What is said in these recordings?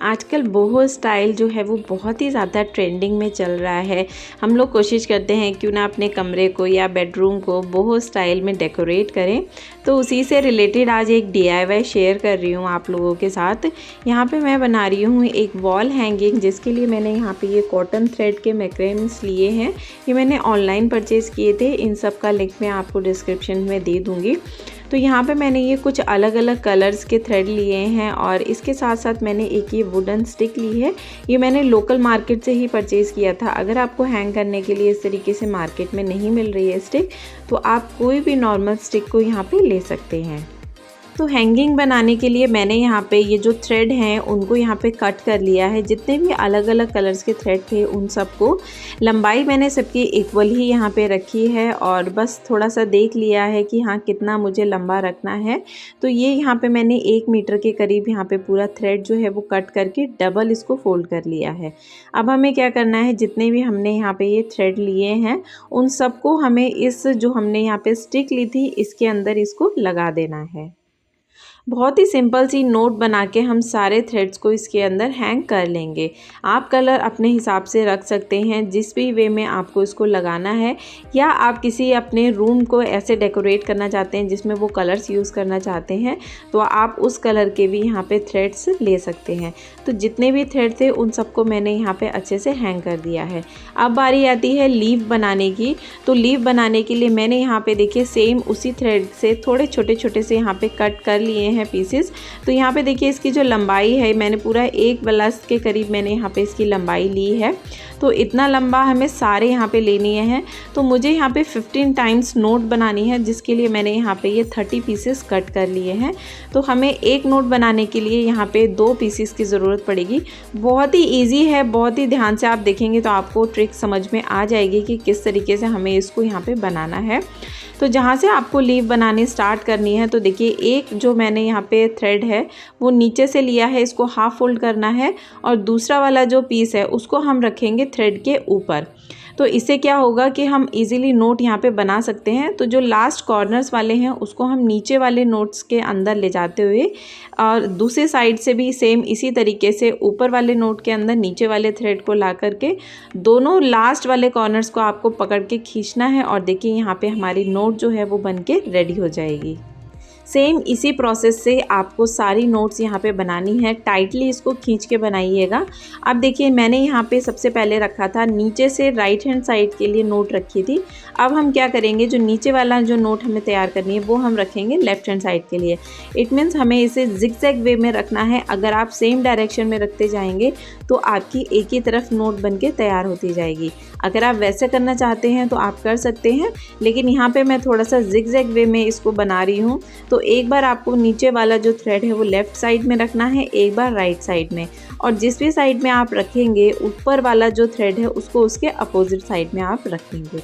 आजकल बोहो स्टाइल जो है वो बहुत ही ज़्यादा ट्रेंडिंग में चल रहा है। हम लोग कोशिश करते हैं क्यों ना अपने कमरे को या बेडरूम को बोहो स्टाइल में डेकोरेट करें। तो उसी से रिलेटेड आज एक DIY शेयर कर रही हूँ आप लोगों के साथ। यहाँ पे मैं बना रही हूँ एक वॉल हैंगिंग, जिसके लिए मैंने यहाँ पे ये कॉटन थ्रेड के मैक्रेम्स लिए हैं। ये मैंने ऑनलाइन परचेज़ किए थे। इन सब का लिंक मैं आपको डिस्क्रिप्शन में दे दूँगी। तो यहाँ पे मैंने ये कुछ अलग अलग कलर्स के थ्रेड लिए हैं और इसके साथ साथ मैंने एक ये वुडन स्टिक ली है। ये मैंने लोकल मार्केट से ही परचेज़ किया था। अगर आपको हैंग करने के लिए इस तरीके से मार्केट में नहीं मिल रही है स्टिक, तो आप कोई भी नॉर्मल स्टिक को यहाँ पे ले सकते हैं। तो हैंगिंग बनाने के लिए मैंने यहाँ पे ये जो थ्रेड हैं उनको यहाँ पे कट कर लिया है। जितने भी अलग अलग कलर्स के थ्रेड थे उन सबको लंबाई मैंने सबकी इक्वल ही यहाँ पे रखी है और बस थोड़ा सा देख लिया है कि हाँ कितना मुझे लंबा रखना है। तो ये यहाँ पे मैंने 1 मीटर के करीब यहाँ पे पूरा थ्रेड जो है वो कट करके डबल इसको फोल्ड कर लिया है। अब हमें क्या करना है, जितने भी हमने यहाँ पे ये थ्रेड लिए हैं उन सबको हमें इस जो हमने यहाँ पे स्टिक ली थी इसके अंदर इसको लगा देना है। बहुत ही सिंपल सी नोट बना के हम सारे थ्रेड्स को इसके अंदर हैंग कर लेंगे। आप कलर अपने हिसाब से रख सकते हैं जिस भी वे में आपको इसको लगाना है, या आप किसी अपने रूम को ऐसे डेकोरेट करना चाहते हैं जिसमें वो कलर्स यूज़ करना चाहते हैं तो आप उस कलर के भी यहाँ पे थ्रेड्स ले सकते हैं। तो जितने भी थ्रेड थे उन सबको मैंने यहाँ पे अच्छे से हैंग कर दिया है। अब बारी आती है लीफ बनाने की। तो लीफ बनाने के लिए मैंने यहाँ पे देखिए सेम उसी थ्रेड से थोड़े छोटे छोटे से यहाँ पे कट कर लिए हैं पीसेस। तो यहाँ पे देखिए इसकी जो लंबाई है मैंने पूरा 1 प्लस के करीब मैंने यहाँ पे इसकी लंबाई ली है। तो इतना लंबा हमें सारे यहाँ पे लेनी है। तो मुझे यहाँ पे 15 टाइम्स नोट बनानी है, जिसके लिए मैंने यहाँ पे ये 30 पीसेस कट कर लिए हैं। तो हमें एक नोट बनाने के लिए यहाँ पे 2 पीसेस की ज़रूरत पड़ेगी। बहुत ही ईजी है, बहुत ही ध्यान से आप देखेंगे तो आपको ट्रिक समझ में आ जाएगी कि किस तरीके से हमें इसको यहाँ पे बनाना है। तो जहाँ से आपको लीफ बनानी स्टार्ट करनी है, तो देखिए एक जो मैंने यहाँ पे थ्रेड है वो नीचे से लिया है, इसको हाफ फोल्ड करना है और दूसरा वाला जो पीस है उसको हम रखेंगे थ्रेड के ऊपर। तो इससे क्या होगा कि हम इजीली नोट यहाँ पे बना सकते हैं। तो जो लास्ट कॉर्नर्स वाले हैं उसको हम नीचे वाले नोट्स के अंदर ले जाते हुए और दूसरी साइड से भी सेम इसी तरीके से ऊपर वाले नोट के अंदर नीचे वाले थ्रेड को ला करके दोनों लास्ट वाले कॉर्नर्स को आपको पकड़ के खींचना है और देखिए यहाँ पे हमारी नोट जो है वो बन के रेडी हो जाएगी। सेम इसी प्रोसेस से आपको सारी नोट्स यहाँ पे बनानी है। टाइटली इसको खींच के बनाइएगा। अब देखिए मैंने यहाँ पे सबसे पहले रखा था नीचे से राइट हैंड साइड के लिए नोट रखी थी। अब हम क्या करेंगे, जो नीचे वाला जो नोट हमें तैयार करनी है वो हम रखेंगे लेफ्ट हैंड साइड के लिए। इट मीन्स हमें इसे जिगजैग वे में रखना है। अगर आप सेम डायरेक्शन में रखते जाएंगे तो आपकी एक ही तरफ नोट बन के तैयार होती जाएगी। अगर आप वैसे करना चाहते हैं तो आप कर सकते हैं, लेकिन यहाँ पे मैं थोड़ा सा जिगजैग वे में इसको बना रही हूँ। तो एक बार आपको नीचे वाला जो थ्रेड है वो लेफ़्ट साइड में रखना है, एक बार राइट साइड में, और जिस भी साइड में आप रखेंगे ऊपर वाला जो थ्रेड है उसको उसके अपोजिट साइड में आप रखेंगे।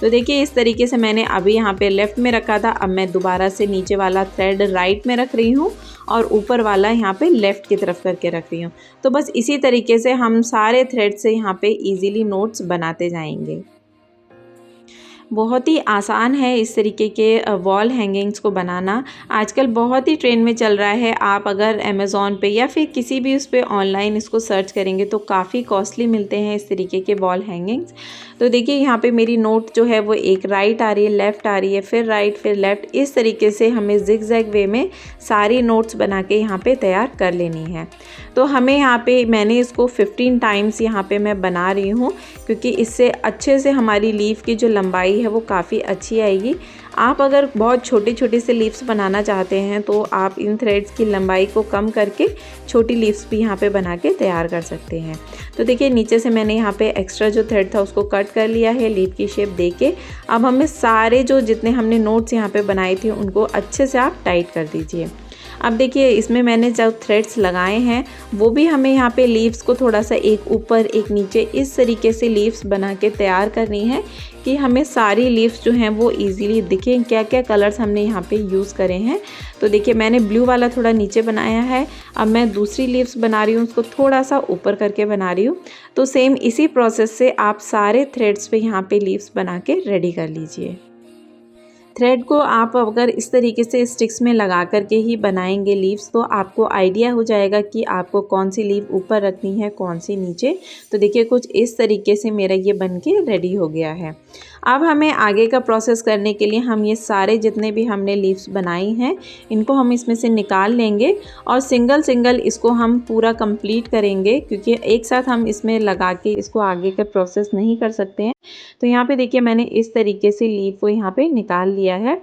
तो देखिए इस तरीके से मैंने अभी यहाँ पे लेफ़्ट में रखा था, अब मैं दोबारा से नीचे वाला थ्रेड राइट में रख रही हूँ और ऊपर वाला यहाँ पे लेफ़्ट की तरफ करके रख रही हूँ। तो बस इसी तरीके से हम सारे थ्रेड से यहाँ पे इजीली नोट्स बनाते जाएंगे। बहुत ही आसान है इस तरीके के वॉल हैंगिंग्स को बनाना। आजकल बहुत ही ट्रेंड में चल रहा है। आप अगर अमेज़ॉन पे या फिर किसी भी उस पे ऑनलाइन इसको सर्च करेंगे तो काफ़ी कॉस्टली मिलते हैं इस तरीके के वॉल हैंगिंग्स। तो देखिए यहाँ पे मेरी नोट जो है वो एक राइट आ रही है, लेफ़्ट आ रही है, फिर राइट, फिर लेफ़्ट। इस तरीके से हमें जिगजैग वे में सारी नोट्स बना के यहाँ पे तैयार कर लेनी है। तो हमें यहाँ पे मैंने इसको 15 टाइम्स यहाँ पे मैं बना रही हूँ, क्योंकि इससे अच्छे से हमारी लीफ की जो लंबाई है वो काफ़ी अच्छी आएगी। आप अगर बहुत छोटे छोटे से लीव्स बनाना चाहते हैं तो आप इन थ्रेड्स की लंबाई को कम करके छोटी लीव्स भी यहाँ पे बना के तैयार कर सकते हैं। तो देखिए नीचे से मैंने यहाँ पे एक्स्ट्रा जो थ्रेड था उसको कट कर लिया है लीफ की शेप देके। अब हमें सारे जो जितने हमने नोट्स यहाँ पे बनाए थे उनको अच्छे से आप टाइट कर दीजिए। अब देखिए इसमें मैंने जो थ्रेड्स लगाए हैं वो भी हमें यहाँ पे लीव्स को थोड़ा सा एक ऊपर एक नीचे इस तरीके से लीव्स बना के तैयार करनी है कि हमें सारी लीव्स जो हैं वो इजीली दिखें। क्या क्या कलर्स हमने यहाँ पे यूज़ करे हैं। तो देखिए मैंने ब्लू वाला थोड़ा नीचे बनाया है। अब मैं दूसरी लीव्स बना रही हूँ, उसको थोड़ा सा ऊपर करके बना रही हूँ। तो सेम इसी प्रोसेस से आप सारे थ्रेड्स पे यहाँ पे लीव्स बना के रेडी कर लीजिए। थ्रेड को आप अगर इस तरीके से स्टिक्स में लगा करके ही बनाएंगे लीव्स, तो आपको आइडिया हो जाएगा कि आपको कौन सी लीव ऊपर रखनी है, कौन सी नीचे। तो देखिए कुछ इस तरीके से मेरा ये बन के रेडी हो गया है। अब हमें आगे का प्रोसेस करने के लिए हम ये सारे जितने भी हमने लीव्स बनाई हैं इनको हम इसमें से निकाल लेंगे और सिंगल सिंगल इसको हम पूरा कंप्लीट करेंगे, क्योंकि एक साथ हम इसमें लगा के इसको आगे का प्रोसेस नहीं कर सकते हैं। तो यहाँ पे देखिए मैंने इस तरीके से लीव को यहाँ पे निकाल लिया है।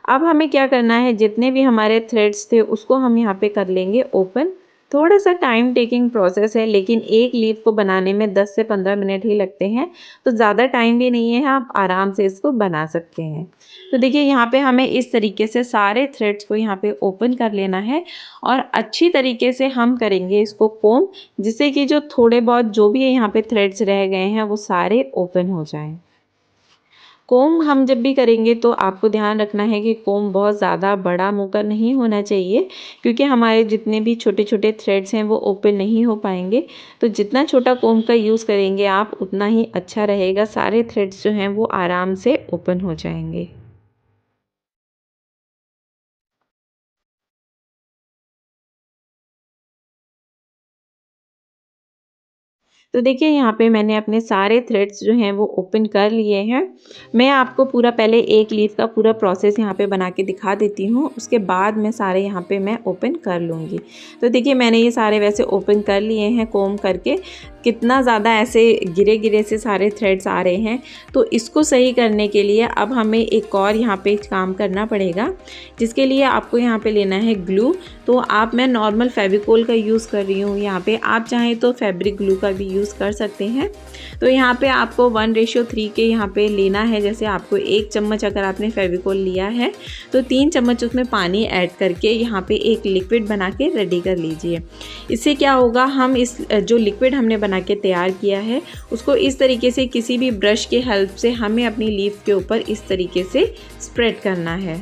अब हमें क्या करना है, जितने भी हमारे थ्रेड्स थे उसको हम यहाँ पे कर लेंगे ओपन। थोड़ा सा टाइम टेकिंग प्रोसेस है, लेकिन एक लीव को बनाने में 10 से 15 मिनट ही लगते हैं, तो ज़्यादा टाइम भी नहीं है, आप आराम से इसको बना सकते हैं। तो देखिए यहाँ पे हमें इस तरीके से सारे थ्रेड्स को यहाँ पे ओपन कर लेना है और अच्छी तरीके से हम करेंगे इसको कोम, जिससे कि जो थोड़े बहुत जो भी यहाँ पे थ्रेड्स रह गए हैं वो सारे ओपन हो जाएं। कोम हम जब भी करेंगे तो आपको ध्यान रखना है कि कोम बहुत ज़्यादा बड़ा मुँह का नहीं होना चाहिए, क्योंकि हमारे जितने भी छोटे छोटे थ्रेड्स हैं वो ओपन नहीं हो पाएंगे। तो जितना छोटा कोम का यूज़ करेंगे आप उतना ही अच्छा रहेगा, सारे थ्रेड्स जो हैं वो आराम से ओपन हो जाएंगे। तो देखिए यहाँ पे मैंने अपने सारे थ्रेड्स जो हैं वो ओपन कर लिए हैं। मैं आपको पूरा पहले एक लीफ का पूरा प्रोसेस यहाँ पे बना के दिखा देती हूँ, उसके बाद मैं सारे यहाँ पे मैं ओपन कर लूँगी। तो देखिए मैंने ये सारे वैसे ओपन कर लिए हैं कोम करके। कितना ज़्यादा ऐसे गिरे गिरे से सारे थ्रेड्स आ रहे हैं, तो इसको सही करने के लिए अब हमें एक और यहाँ पे काम करना पड़ेगा, जिसके लिए आपको यहाँ पे लेना है ग्लू। तो मैं नॉर्मल फेविकोल का यूज़ कर रही हूँ यहाँ पे, आप चाहें तो फैब्रिक ग्लू का भी यूज़ कर सकते हैं। तो यहाँ पे आपको 1:3 के यहाँ पे लेना है। जैसे आपको 1 चम्मच अगर आपने फेविकोल लिया है तो 3 चम्मच उसमें पानी ऐड करके यहाँ पे एक लिक्विड बना के रेडी कर लीजिए। इससे क्या होगा, हम इस जो लिक्विड हमने बना के तैयार किया है उसको इस तरीके से किसी भी ब्रश के हेल्प से हमें अपनी लीफ के ऊपर इस तरीके से स्प्रेड करना है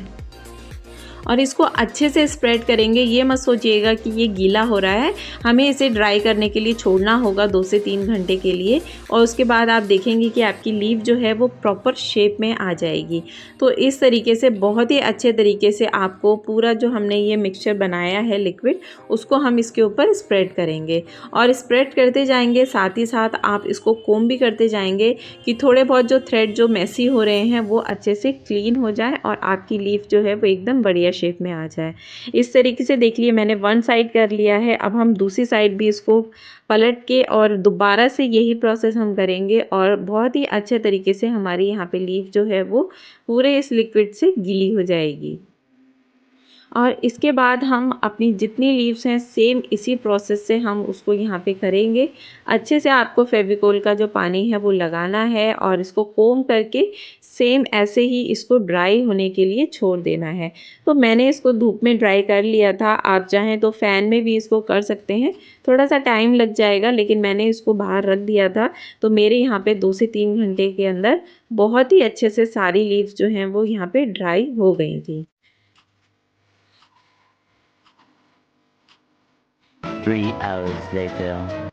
और इसको अच्छे से स्प्रेड करेंगे। ये मत सोचिएगा कि ये गीला हो रहा है, हमें इसे ड्राई करने के लिए छोड़ना होगा 2 से 3 घंटे के लिए, और उसके बाद आप देखेंगे कि आपकी लीफ जो है वो प्रॉपर शेप में आ जाएगी। तो इस तरीके से बहुत ही अच्छे तरीके से आपको पूरा जो हमने ये मिक्सचर बनाया है लिक्विड, उसको हम इसके ऊपर स्प्रेड करेंगे और स्प्रेड करते जाएंगे। साथ ही साथ आप इसको कोम भी करते जाएंगे कि थोड़े बहुत जो थ्रेड जो मैसी हो रहे हैं वो अच्छे से क्लीन हो जाए और आपकी लीफ जो है वो एकदम बढ़िया शेप में आ जाए। इस तरीके से देख लिए मैंने वन साइड कर लिया है। अब हम दूसरी साइड भी इसको पलट के और दोबारा से यही प्रोसेस हम करेंगे और बहुत ही अच्छे तरीके से हमारी यहाँ पे लीफ जो है वो पूरे इस लिक्विड से गीली हो जाएगी। और इसके बाद हम अपनी जितनी लीव्स हैं सेम इसी प्रोसेस से हम उसको यहाँ पे करेंगे। अच्छे से आपको फेविकोल का जो पानी है वो लगाना है और इसको कोम करके सेम ऐसे ही इसको ड्राई होने के लिए छोड़ देना है। तो मैंने इसको धूप में ड्राई कर लिया था, आप चाहें तो फ़ैन में भी इसको कर सकते हैं। थोड़ा सा टाइम लग जाएगा, लेकिन मैंने इसको बाहर रख दिया था तो मेरे यहाँ पे 2 से 3 घंटे के अंदर बहुत ही अच्छे से सारी लीव्स जो हैं वो यहाँ पे ड्राई हो गई थी। 3 hours later.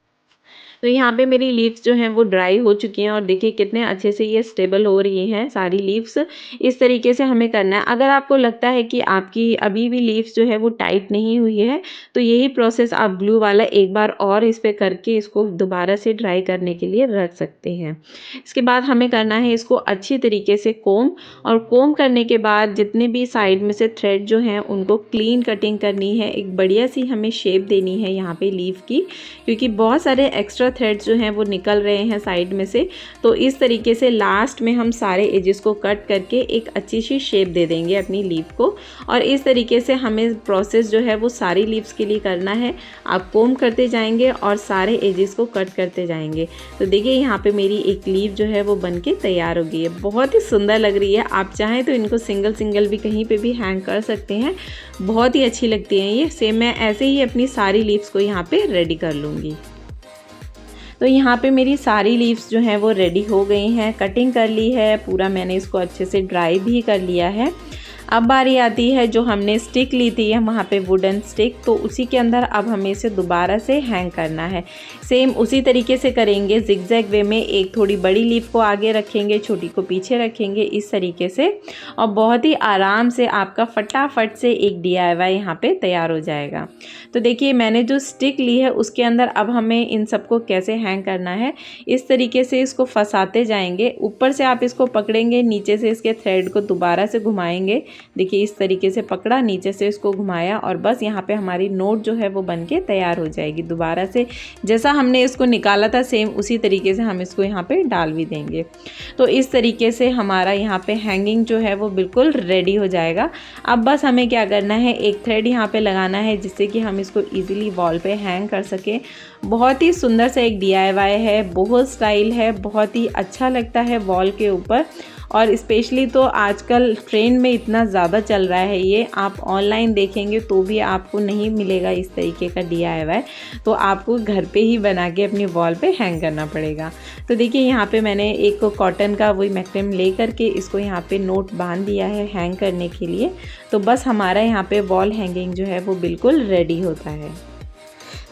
तो यहाँ पे मेरी लीव्स जो हैं वो ड्राई हो चुकी हैं और देखिए कितने अच्छे से ये स्टेबल हो रही हैं सारी लीव्स। इस तरीके से हमें करना है। अगर आपको लगता है कि आपकी अभी भी लीव्स जो है वो टाइट नहीं हुई है, तो यही प्रोसेस आप ग्लू वाला एक बार और इस पे करके इसको दोबारा से ड्राई करने के लिए रख सकते हैं। इसके बाद हमें करना है इसको अच्छी तरीके से कोम, और कोम करने के बाद जितने भी साइड में से थ्रेड जो हैं उनको क्लीन कटिंग करनी है। एक बढ़िया सी हमें शेप देनी है यहाँ पे लीफ की, क्योंकि बहुत सारे एक्स्ट्रा थ्रेड्स जो हैं वो निकल रहे हैं साइड में से। तो इस तरीके से लास्ट में हम सारे एजेस को कट करके एक अच्छी सी शेप दे देंगे अपनी लीफ को। और इस तरीके से हमें प्रोसेस जो है वो सारी लीव्स के लिए करना है। आप कोम करते जाएंगे और सारे एजेस को कट करते जाएंगे। तो देखिए यहाँ पे मेरी एक लीफ जो है वो बन के तैयार हो गई है, बहुत ही सुंदर लग रही है। आप चाहें तो इनको सिंगल सिंगल भी कहीं पे भी हैंग कर सकते हैं, बहुत ही अच्छी लगती हैं ये। सेम मैं ऐसे ही अपनी सारी लीव्स को यहाँ पे रेडी कर लूँगी। तो यहाँ पे मेरी सारी लीव्स जो हैं वो रेडी हो गई हैं, कटिंग कर ली है पूरा, मैंने इसको अच्छे से ड्राई भी कर लिया है। अब बारी आती है जो हमने स्टिक ली थी वहाँ पे वुडन स्टिक, तो उसी के अंदर अब हमें इसे दोबारा से हैंग करना है। सेम उसी तरीके से करेंगे, जिगजैग वे में। एक थोड़ी बड़ी लीफ को आगे रखेंगे, छोटी को पीछे रखेंगे, इस तरीके से। और बहुत ही आराम से आपका फटाफट से एक DIY यहाँ पे तैयार हो जाएगा। तो देखिए मैंने जो स्टिक ली है उसके अंदर अब हमें इन सबको कैसे हैंग करना है, इस तरीके से इसको फंसाते जाएंगे। ऊपर से आप इसको पकड़ेंगे, नीचे से इसके थ्रेड को दोबारा से घुमाएंगे। देखिए इस तरीके से पकड़ा, नीचे से इसको घुमाया और बस यहाँ पे हमारी नोट जो है वो बन के तैयार हो जाएगी। दोबारा से जैसा हमने इसको निकाला था सेम उसी तरीके से हम इसको यहाँ पे डाल भी देंगे। तो इस तरीके से हमारा यहाँ पे हैंगिंग जो है वो बिल्कुल रेडी हो जाएगा। अब बस हमें क्या करना है, एक थ्रेड यहाँ पे लगाना है जिससे कि हम इसको ईजिली वॉल पे हैंग कर सकें। बहुत ही सुंदर सा एक DIY है, बहुत स्टाइल है, बहुत ही अच्छा लगता है वॉल के ऊपर। और स्पेशली तो आजकल ट्रेंड में इतना ज़्यादा चल रहा है ये, आप ऑनलाइन देखेंगे तो भी आपको नहीं मिलेगा इस तरीके का DIY, तो आपको घर पे ही बना के अपनी वॉल पे हैंग करना पड़ेगा। तो देखिए यहाँ पे मैंने एक कॉटन का वही मैक्रेम ले करके इसको यहाँ पे नोट बांध दिया है हैंग करने के लिए। तो बस हमारा यहाँ पे वॉल हैंगिंग जो है वो बिल्कुल रेडी होता है।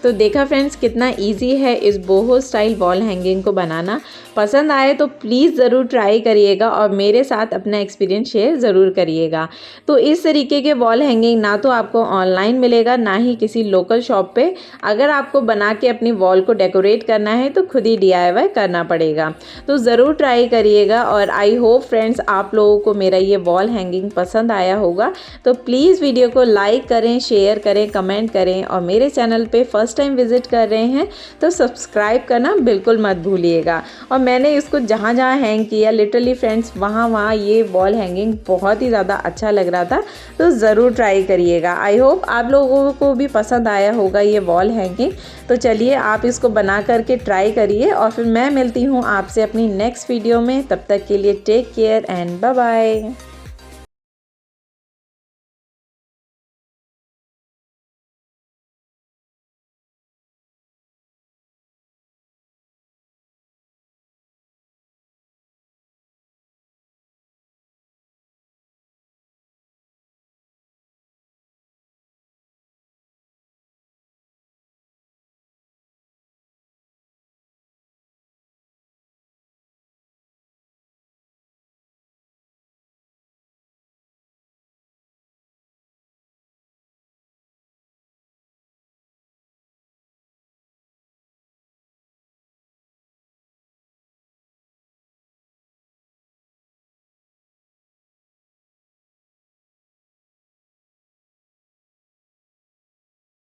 तो देखा फ्रेंड्स कितना इजी है इस बोहो स्टाइल वॉल हैंगिंग को बनाना। पसंद आए तो प्लीज़ ज़रूर ट्राई करिएगा और मेरे साथ अपना एक्सपीरियंस शेयर ज़रूर करिएगा। तो इस तरीके के वॉल हैंगिंग ना तो आपको ऑनलाइन मिलेगा ना ही किसी लोकल शॉप पे। अगर आपको बना के अपनी वॉल को डेकोरेट करना है तो खुद ही DIY करना पड़ेगा। तो ज़रूर ट्राई करिएगा और आई होप फ्रेंड्स आप लोगों को मेरा ये वॉल हैंगिंग पसंद आया होगा। तो प्लीज़ वीडियो को लाइक करें, शेयर करें, कमेंट करें और मेरे चैनल पे फर्स्ट टाइम विजिट कर रहे हैं तो सब्सक्राइब करना बिल्कुल मत भूलिएगा। और मैंने इसको जहाँ जहाँ हैंग किया लिटरली फ्रेंड्स वहाँ ये वॉल हैंगिंग बहुत ही ज़्यादा अच्छा लग रहा था। तो ज़रूर ट्राई करिएगा। आई होप आप लोगों को भी पसंद आया होगा ये वॉल हैंगिंग। तो चलिए आप इसको बना करके ट्राई करिए और फिर मैं मिलती हूँ आपसे अपनी नेक्स्ट वीडियो में। तब तक के लिए take care and bye bye.